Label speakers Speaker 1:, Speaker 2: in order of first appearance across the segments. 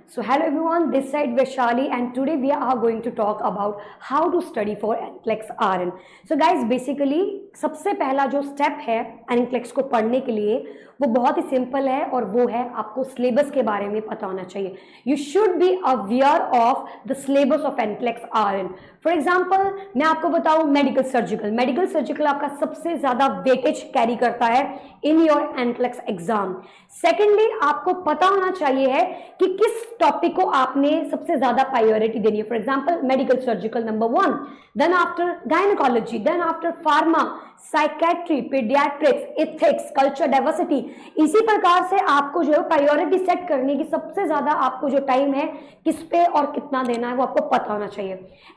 Speaker 1: So hello everyone, this side Vaishali and today we are going to talk about how to study for NCLEX RN. So guys basically सबसे पहला जो step है NCLEX को पढ़ने के लिए वो बहुत ही सिंपल है और वो है आपको सिलेबस के बारे में पता होना चाहिए. You should be aware of the syllabus of NCLEX RN. For example मैं आपको बताऊं मेडिकल सर्जिकल आपका सबसे ज्यादा वेटेज कैरी करता है in your NCLEX exam. Secondly आपको पता होना चाहिए है कि किस टॉपिक को आपने सबसे ज्यादा प्रायोरिटी देनी है. For example medical surgical number 1, then after gynaecology, then after pharma, psychiatry, paediatrics, ethics, culture, diversity. इसी प्रकार से आपको जो है प्रायोरिटी सेट करनी है कि सबसे ज्यादा आपको जो टाइम है किस पे और कितना देना है वो आपको पता होना चाहिए.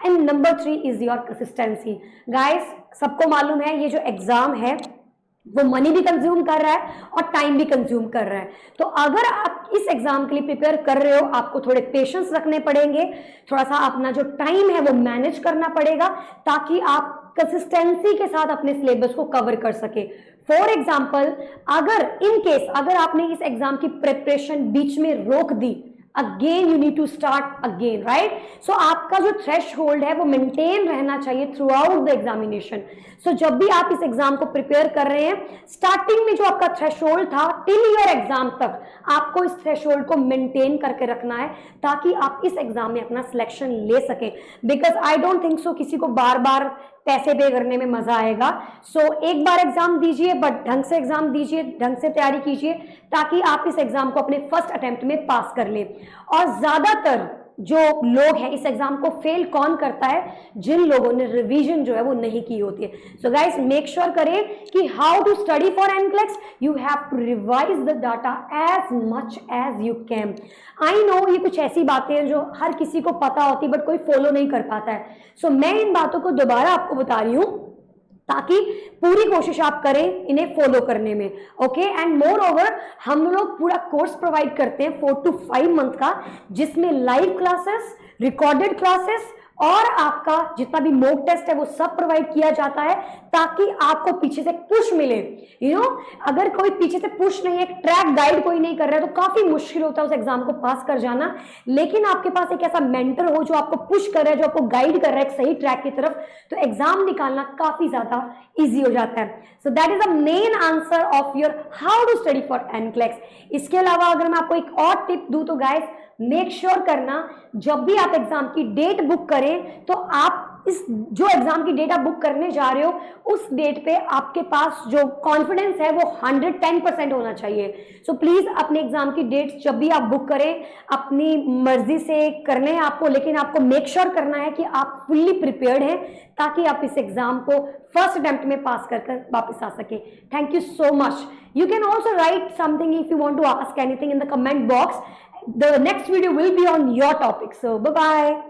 Speaker 1: And number 3 is your consistency. Guys सबको मालूम है ये जो एग्जाम है वो मनी भी कंज्यूम कर रहा है और टाइम भी कंज्यूम कर रहा है. तो अगर आप इस एग्जाम के लिए प्रिपेयर कर रहे हो आपको थोड़े पेशेंस रखने पड़ेंगे, थोड़ा सा अपना जो टाइम है वो मैनेज करना पड़ेगा ताकि आप कंसिस्टेंसी के साथ अपने सिलेबस को कवर कर सके. फॉर एग्जाम्पल अगर आपने इस एग्जाम की प्रिपरेशन बीच में रोक दी, again you need to start again, right. So आपका जो थ्रेश होल्ड है वो मेंटेन रहना चाहिए throughout the examination. So जब भी आप इस एग्जाम को प्रिपेयर कर रहे हैं, स्टार्टिंग में जो आपका थ्रेश होल्ड था टिल योर एग्जाम तक आपको इस थ्रेश होल्ड को मेंटेन करके रखना है ताकि आप इस एग्जाम में अपना सिलेक्शन ले सकें. Because I don't think so किसी को बार बार पैसे पे करने में मजा आएगा. सो एक बार एग्जाम दीजिए बट ढंग से एग्जाम दीजिए, ढंग से तैयारी कीजिए ताकि आप इस एग्जाम को अपने फर्स्ट अटेम्प्ट में पास कर लें. और ज्यादातर जो लोग हैं इस एग्जाम को फेल कौन करता है? जिन लोगों ने रिवीजन जो है वो नहीं की होती है. सो गाइस मेक श्योर करें कि how to study for NCLEX. You have to revise the data as much as you can. I know ये कुछ ऐसी बातें हैं जो हर किसी को पता होती बट कोई फॉलो नहीं कर पाता है. सो मैं इन बातों को दोबारा आपको बता रही हूं ताकि पूरी कोशिश आप करें इन्हें फॉलो करने में. ओके. एंड मोर ओवर हम लोग पूरा कोर्स प्रोवाइड करते हैं 4 to 5 मंथ का, जिसमें लाइव क्लासेस, रिकॉर्डेड क्लासेस और आपका जितना भी मॉक टेस्ट है वो सब प्रोवाइड किया जाता है ताकि आपको पीछे से पुश मिले. अगर कोई पीछे से पुश नहीं है, ट्रैक गाइड कोई नहीं कर रहा है तो काफी मुश्किल होता है उस एग्जाम को पास कर जाना. लेकिन आपके पास एक ऐसा मेंटर हो जो आपको पुश कर रहा है, जो आपको गाइड कर रहा है एक सही ट्रैक की तरफ, तो एग्जाम निकालना काफी ज्यादा ईजी हो जाता है. So that is the main answer of your how to study for NCLEX. इसके अलावा अगर मैं आपको एक और टिप दूं तो गाइस मेक श्योर करना जब भी आप एग्जाम की डेट बुक करें तो आप इस जो एग्जाम की डेट आप बुक करने जा रहे हो उस डेट पे आपके पास जो कॉन्फिडेंस है वो 110% होना चाहिए. सो प्लीज अपने एग्जाम की डेट जब भी आप बुक करें अपनी मर्जी से करने हैं आपको, लेकिन आपको मेक श्योर करना है कि आप फुल्ली प्रिपेयर्ड हैं ताकि आप इस एग्जाम को फर्स्ट अटेम्प्ट में पास कर वापस आ सके. Thank you so much. You can also write something if you want to ask anything in the comment box. The next video will be on your topic. So bye bye.